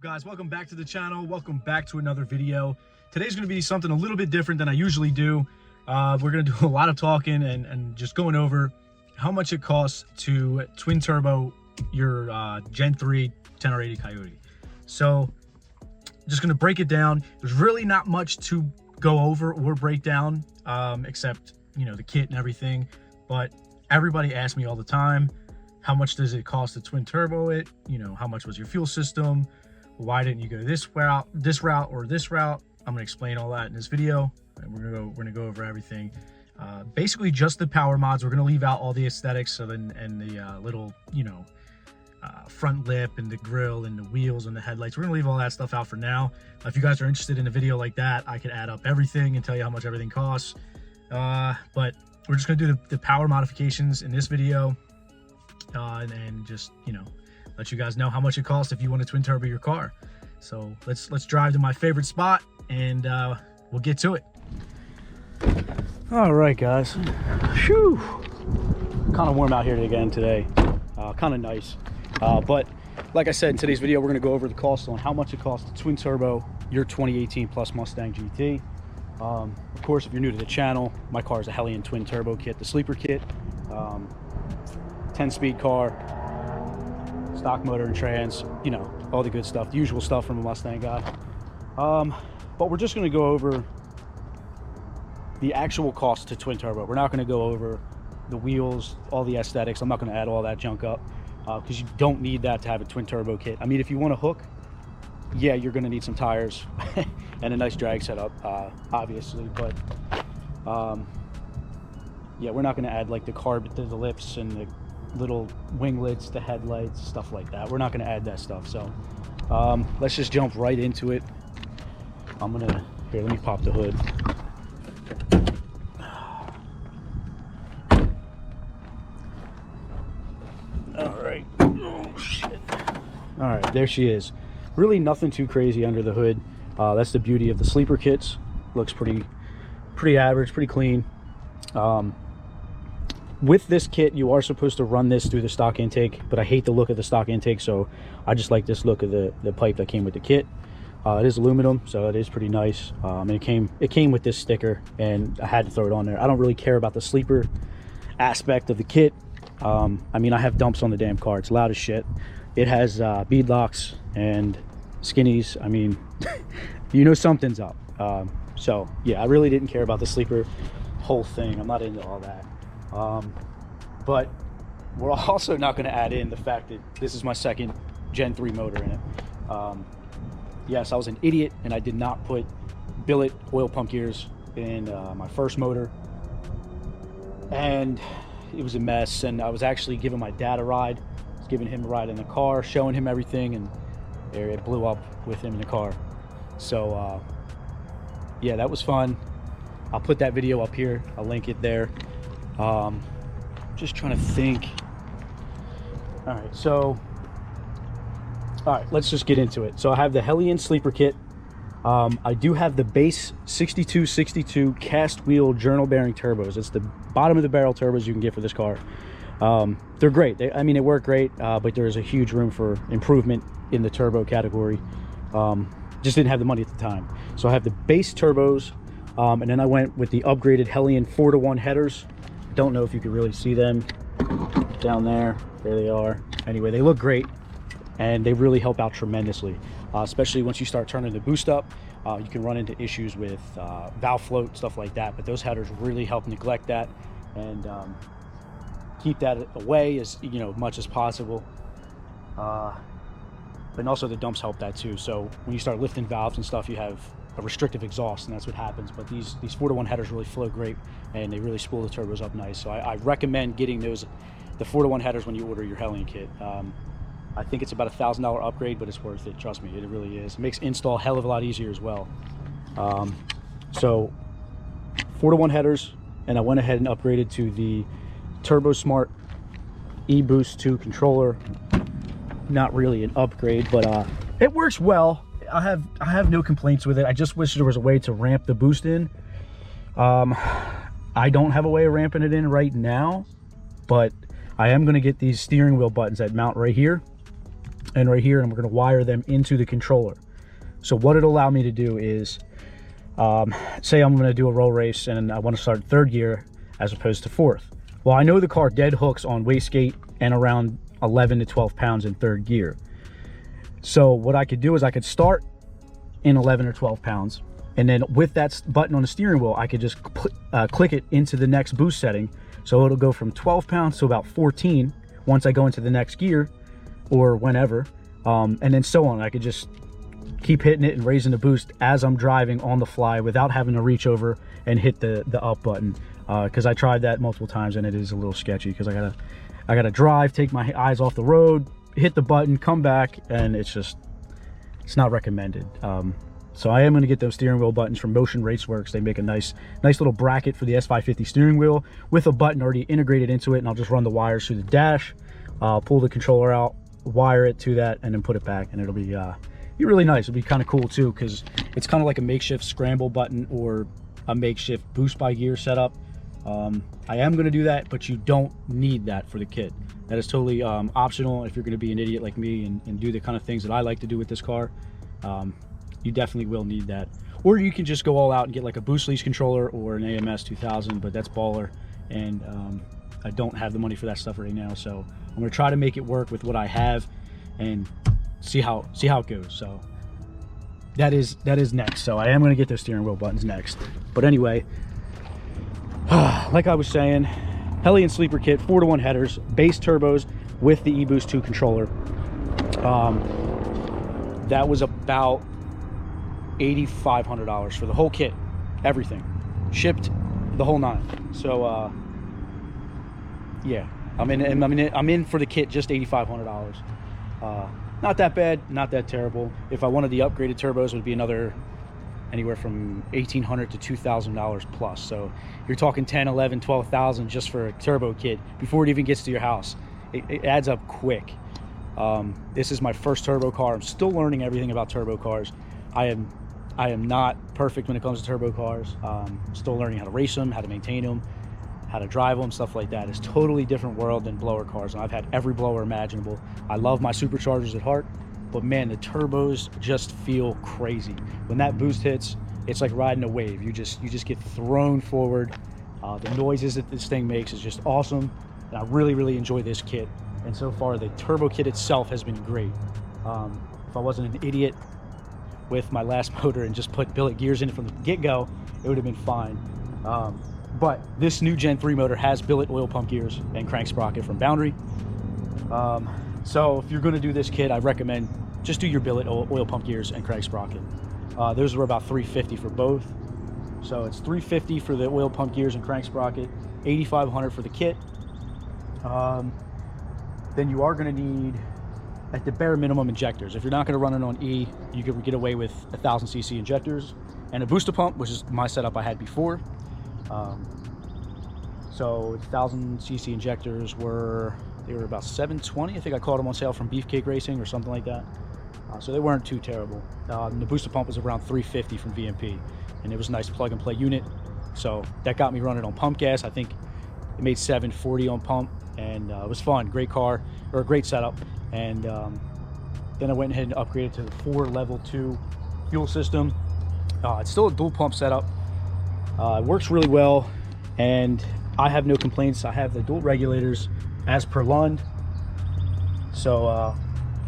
Guys, welcome back to the channel. Welcome back to another video. Today's going to be something a little bit different than I usually do. We're going to do a lot of talking and just going over how much it costs to twin turbo your Gen 3 1080 Coyote. So just going to break it down. There's really not much to go over or break down except, you know, the kit and everything. But everybody asks me all the time, how much does it cost to twin turbo it? You know, how much was your fuel system? Why didn't you go this route, or this route? I'm gonna explain all that in this video, and we're gonna go over everything. Basically, just the power mods. We're gonna leave out all the aesthetics and the little, you know, front lip and the grill and the wheels and the headlights. We're gonna leave all that stuff out for now. If you guys are interested in a video like that, I could add up everything and tell you how much everything costs. But we're just gonna do the power modifications in this video, and just, you know, let you guys know how much it costs if you want to twin turbo your car. So let's drive to my favorite spot and we'll get to it. All right, guys. Phew. Kind of warm out here again today. Kind of nice. But like I said, in today's video, we're going to go over the cost on how much it costs to twin turbo your 2018 plus Mustang GT. Of course, if you're new to the channel, my car is a Hellion twin turbo kit, the sleeper kit. 10-speed car, stock motor and trans, you know, all the good stuff, the usual stuff from a Mustang guy. But we're just going to go over the actual cost to twin turbo. We're not going to go over the wheels, all the aesthetics. I'm not going to add all that junk up because you don't need that to have a twin turbo kit. I mean, if you want a hook, yeah, you're going to need some tires and a nice drag setup, obviously. But yeah, we're not going to add like the carb to the lips and the little winglets, the headlights, stuff like that. We're not going to add that stuff. So let's just jump right into it. Here, let me pop the hood. All right. Oh shit. All right, there she is. Really nothing too crazy under the hood. That's the beauty of the sleeper kits. Looks pretty average, pretty clean. With this kit, you are supposed to run this through the stock intake, but I hate the look of the stock intake, so I just like this look of the pipe that came with the kit. It is aluminum, so it is pretty nice. And it came with this sticker, and I had to throw it on there. I don't really care about the sleeper aspect of the kit. I mean, I have dumps on the damn car. It's loud as shit. It has bead locks and skinnies. I mean, you know something's up. So yeah, I really didn't care about the sleeper whole thing. I'm not into all that. But we're also not going to add in the fact that this is my second Gen 3 motor in it. Yes, I was an idiot and I did not put billet oil pump gears in my first motor, and it was a mess. And I was actually giving my dad a ride. I was giving him a ride in the car, showing him everything, and it blew up with him in the car. So yeah, that was fun. I'll put that video up here. I'll link it there. Just trying to think. All right, let's just get into it. So I have the Hellion sleeper kit. I do have the base 6262 cast wheel journal bearing turbos. It's the bottom of the barrel turbos you can get for this car. They're great. I mean, they work great, but there is a huge room for improvement in the turbo category. Just didn't have the money at the time. So I have the base turbos, and then I went with the upgraded Hellion 4-to-1 headers. Don't know if you can really see them down there. There they are. Anyway, they look great, and they really help out tremendously, especially once you start turning the boost up. You can run into issues with valve float, stuff like that, but those headers really help neglect that and keep that away as much as possible. But also the dumps help that too. So when you start lifting valves and stuff, you have a restrictive exhaust, and that's what happens. But these 4-to-1 headers really flow great, and they really spool the turbos up nice. So I recommend getting the 4-to-1 headers when you order your Hellion kit. I think it's about a $1,000 upgrade, but it's worth it. Trust me, it really is. It makes install a hell of a lot easier as well. So 4-to-1 headers, and I went ahead and upgraded to the Turbo Smart eBoost 2 controller. Not really an upgrade, but it works well. I have no complaints with it. I just wish there was a way to ramp the boost in. I don't have a way of ramping it in right now, but I am going to get these steering wheel buttons that mount right here. and right here, and we're going to wire them into the controller. So what it'll allow me to do is, say I'm going to do a roll race and I want to start 3rd gear as opposed to 4th. Well, I know the car dead hooks on wastegate and around 11 to 12 pounds in 3rd gear. So what I could do is I could start in 11 or 12 pounds, and then with that button on the steering wheel, I could just click it into the next boost setting. So it'll go from 12 pounds to about 14 once I go into the next gear or whenever, and then so on. I could just keep hitting it and raising the boost as I'm driving on the fly without having to reach over and hit the up button, because I tried that multiple times and it is a little sketchy, because I gotta drive, take my eyes off the road, hit the button, come back, and it's not recommended. So I am going to get those steering wheel buttons from Motion Raceworks. They make a nice little bracket for the S550 steering wheel with a button already integrated into it, and I'll just run the wires through the dash, pull the controller out, wire it to that, and then put it back, and it'll be really nice. It'll be kind of cool too, because it's kind of like a makeshift scramble button or a makeshift boost by gear setup. I am going to do that, but you don't need that for the kit. That is totally optional if you're going to be an idiot like me and do the kind of things that I like to do with this car. You definitely will need that. Or you can just go all out and get like a boost leash controller or an AMS 2000, but that's baller, and I don't have the money for that stuff right now. So I'm going to try to make it work with what I have and see how it goes. So that is next. So I am going to get those steering wheel buttons next. But anyway, like I was saying, Hellion sleeper kit, 4-to-1 headers, base turbos with the eBoost 2 controller. That was about $8,500 for the whole kit, everything, shipped, the whole 9. So yeah, I'm in for the kit, just $8,500. Not that bad, not that terrible. If I wanted the upgraded turbos, it would be another anywhere from $1,800 to $2,000 plus. So you're talking 10, 11, 12,000 just for a turbo kit before it even gets to your house. It adds up quick. This is my first turbo car. I'm still learning everything about turbo cars. I am not perfect when it comes to turbo cars. Still learning how to race them, how to maintain them, how to drive them, stuff like that. It's a totally different world than blower cars, and I've had every blower imaginable. I love my superchargers at heart, but man, the turbos just feel crazy. When that boost hits, it's like riding a wave. You just get thrown forward. The noises that this thing makes is just awesome, and I really enjoy this kit. And so far, the turbo kit itself has been great. If I wasn't an idiot with my last motor and just put billet gears in it from the get-go, it would have been fine. But this new Gen 3 motor has billet oil pump gears and crank sprocket from Boundary. So if you're going to do this kit, I recommend just do your billet oil pump gears and crank sprocket. Those were about $350 for both. So it's $350 for the oil pump gears and crank sprocket, $8,500 for the kit. Then you are going to need, at the bare minimum, injectors. If you're not going to run it on E, you can get away with 1,000cc injectors and a booster pump, which is my setup I had before. So 1,000cc injectors were about $720. I think I caught them on sale from Beefcake Racing or something like that. So they weren't too terrible. The booster pump was around $350 from VMP, and it was a nice plug and play unit. So that got me running on pump gas. I think it made $740 on pump, and it was fun. Great car, or a great setup. And then I went ahead and upgraded to the 4 level 2 fuel system. It's still a dual pump setup. It works really well, and I have no complaints. I have the dual regulators as per Lund. So,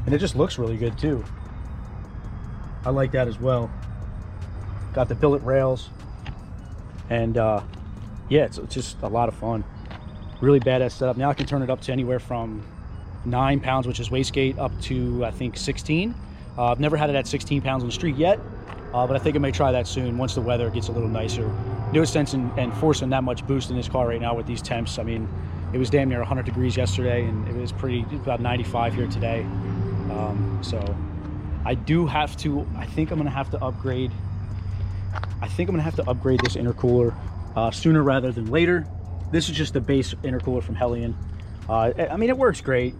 and it just looks really good too. I like that as well. Got the billet rails, and yeah, it's just a lot of fun. Really badass setup. Now I can turn it up to anywhere from 9 pounds, which is wastegate, up to I think 16. I've never had it at 16 pounds on the street yet, but I think I may try that soon once the weather gets a little nicer. No sense in forcing that much boost in this car right now with these temps. I mean, it was damn near 100 degrees yesterday, and it was about 95 here today. So I do have to, I think I'm going to have to upgrade this intercooler sooner rather than later. This is just the base intercooler from Hellion. I mean, it works great.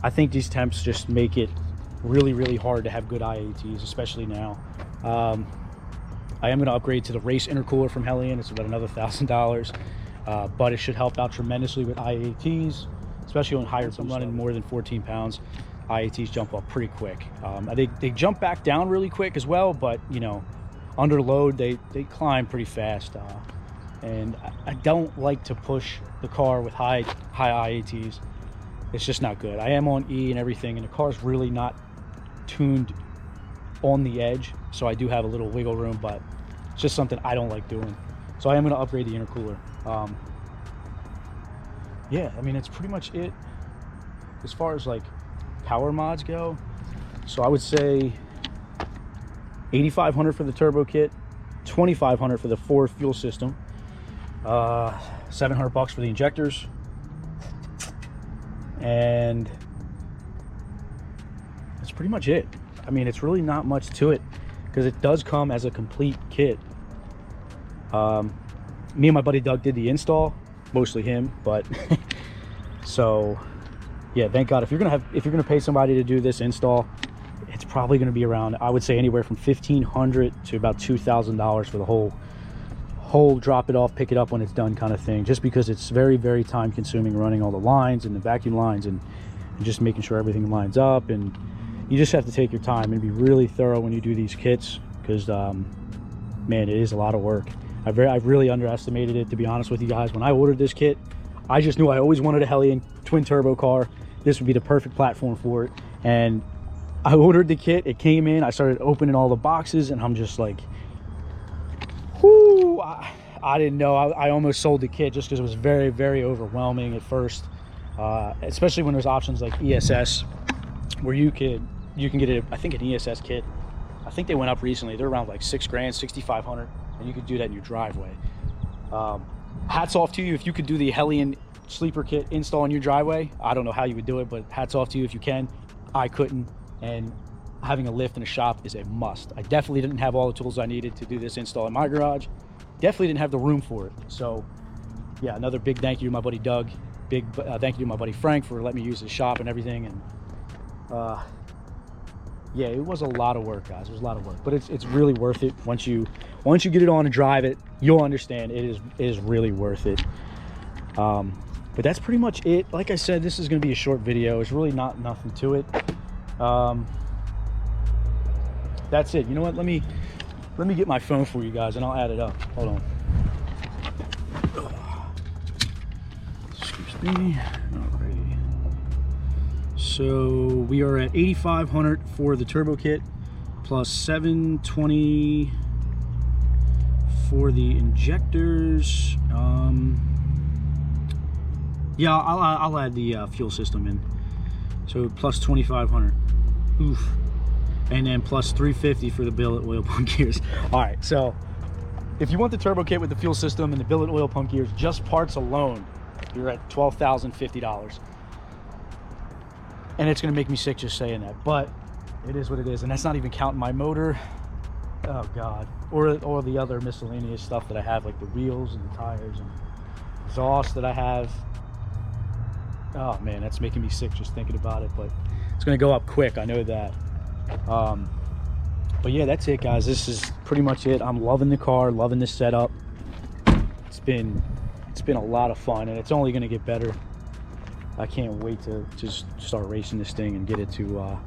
I think these temps just make it really hard to have good IATs, especially now. I am going to upgrade to the race intercooler from Hellion. It's about another $1,000, but it should help out tremendously with IATs, especially on higher. I'm running more than 14 pounds. IATs jump up pretty quick. They jump back down really quick as well, but you know, under load they climb pretty fast. And I don't like to push the car with high IATs. It's just not good. I am on E and everything, and the car's really not tuned on the edge, so I do have a little wiggle room, but it's just something I don't like doing. So I am going to upgrade the intercooler. Yeah, I mean, it's pretty much it as far as like power mods go. So I would say $8,500 for the turbo kit, $2,500 for the Ford fuel system, $700 for the injectors, and that's pretty much it. I mean, it's really not much to it because it does come as a complete kit. Me and my buddy Doug did the install, mostly him, but so yeah, thank God. If you're gonna pay somebody to do this install, it's probably gonna be around, I would say, anywhere from $1,500 to about $2,000 for the whole drop it off, pick it up when it's done kind of thing, just because it's very, very time consuming running all the lines and the vacuum lines and just making sure everything lines up. And you just have to take your time and be really thorough when you do these kits, because man, it is a lot of work. I've really underestimated it, to be honest with you guys. When I ordered this kit, I just knew I always wanted a Hellion twin turbo car. This would be the perfect platform for it. And I ordered the kit, it came in, I started opening all the boxes, and I'm just like, whoo, I didn't know. I almost sold the kit just because it was very, very overwhelming at first, especially when there's options like ESS, where you can get it. I think an ESS kit, I think they went up recently, they're around like $6 grand, $6,500, and you could do that in your driveway. Hats off to you if you could do the Hellion sleeper kit install in your driveway. I don't know how you would do it, but hats off to you if you can. I couldn't, and having a lift in a shop is a must. I definitely didn't have all the tools I needed to do this install in my garage. Definitely didn't have the room for it. So yeah, another big thank you to my buddy Doug. Big thank you to my buddy Frank for letting me use his shop and everything. And yeah, it was a lot of work, guys. It was a lot of work, but it's really worth it. Once you get it on and drive it, you'll understand it is really worth it. But that's pretty much it. Like I said, this is going to be a short video. It's really nothing to it. That's it. You know what? Let me get my phone for you guys, and I'll add it up. Hold on. Excuse me. Alrighty. So we are at $8,500 for the turbo kit, plus $720 for the injectors. Yeah, I'll add the fuel system in. So plus $2,500. Oof. And then plus $350 for the billet oil pump gears. All right, so if you want the turbo kit with the fuel system and the billet oil pump gears, just parts alone, you're at $12,050. And it's gonna make me sick just saying that, but it is what it is. And that's not even counting my motor, oh God, or the other miscellaneous stuff that I have, like the wheels and the tires and exhaust that I have. Oh man, that's making me sick just thinking about it, but it's gonna go up quick, I know that. But yeah, that's it, guys. This is pretty much it. I'm loving the car, loving this setup. It's been a lot of fun, and it's only gonna get better. I can't wait to just start racing this thing and get it to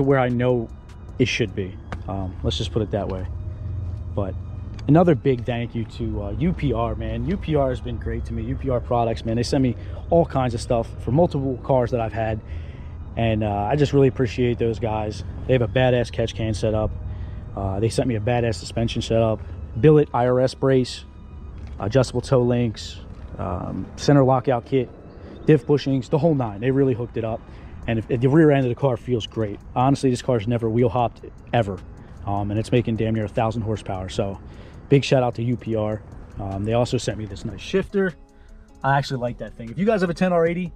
where I know it should be. Let's just put it that way. But another big thank you to UPR, man. UPR has been great to me. UPR products, man. They send me all kinds of stuff for multiple cars that I've had, and I just really appreciate those guys. They have a badass catch can set up. They sent me a badass suspension setup, billet IRS brace, adjustable toe links, center lockout kit, diff bushings, the whole nine. They really hooked it up, and the rear end of the car feels great. Honestly, this car's never wheel hopped ever, and it's making damn near 1,000 horsepower. So big shout out to UPR. They also sent me this nice shifter. I actually like that thing. If you guys have a 10R80,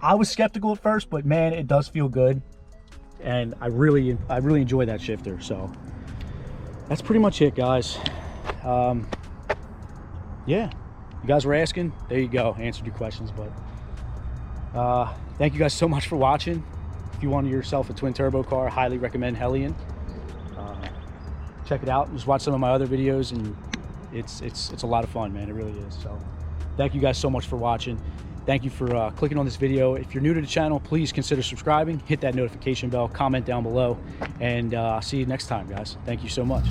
I was skeptical at first, but man, it does feel good, and I really enjoy that shifter. So that's pretty much it, guys. Yeah, you guys were asking, there you go, answered your questions. But thank you guys so much for watching. If you want yourself a twin turbo car, I highly recommend Hellion. Check it out, just watch some of my other videos, and it's a lot of fun, man. It really is. So thank you guys so much for watching. Thank you for clicking on this video. If you're new to the channel, please consider subscribing, hit that notification bell, comment down below, and I'll see you next time, guys. Thank you so much.